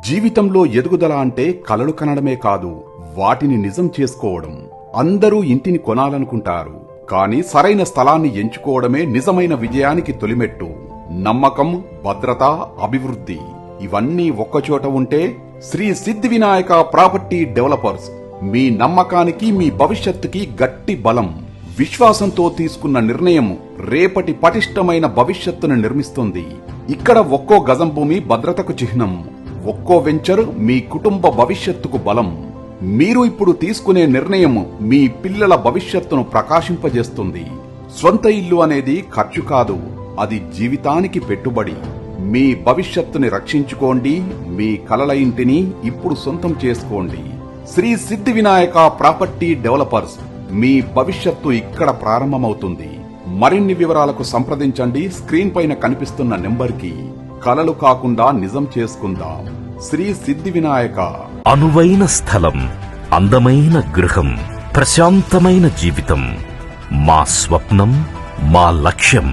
జీవితంలో ఎదుగుదల అంటే కలలు కనడమే కాదు, వాటిని నిజం చేసుకోవడం. అందరూ ఇంటిని కొనాలనుకుంటారు, కానీ సరైన స్థలాన్ని ఎంచుకోవడమే నిజమైన విజయానికి తొలిమెట్టు. నమ్మకం, భద్రత, అభివృద్ధి ఇవన్నీ ఒక్కచోట ఉంటే శ్రీ సిద్ధి వినాయక ప్రాపర్టీ డెవలపర్స్ మీ నమ్మకానికి, మీ భవిష్యత్తుకి గట్టి బలం. విశ్వాసంతో తీసుకున్న నిర్ణయం రేపటి పటిష్టమైన భవిష్యత్తును నిర్మిస్తుంది. ఇక్కడ ఒక్కో గజం భూమి భద్రతకు చిహ్నం, ఒక్కో వెంచర్ మీ కుటుంబ భవిష్యత్తుకు బలం. మీరు ఇప్పుడు తీసుకునే నిర్ణయం మీ పిల్లల భవిష్యత్తును ప్రకాశింపజేస్తుంది. స్వంత ఇల్లు అనేది ఖర్చు కాదు, అది జీవితానికి పెట్టుబడి. మీ భవిష్యత్తుని రక్షించుకోండి, మీ కలల ఇంటిని ఇప్పుడు సొంతం చేసుకోండి. శ్రీ సిద్ధి వినాయక ప్రాపర్టీ డెవలపర్స్, మీ భవిష్యత్తు ఇక్కడ ప్రారంభమవుతుంది. మరిన్ని వివరాలకు సంప్రదించండి స్క్రీన్ పైన కనిపిస్తున్న నెంబర్కి. కలలు కాకుండా నిజం చేసుకుందాం. శ్రీ సిద్ధి వినాయక. అనువైన స్థలం, అందమైన గృహం, ప్రశాంతమైన జీవితం మా స్వప్నం, మా లక్ష్యం.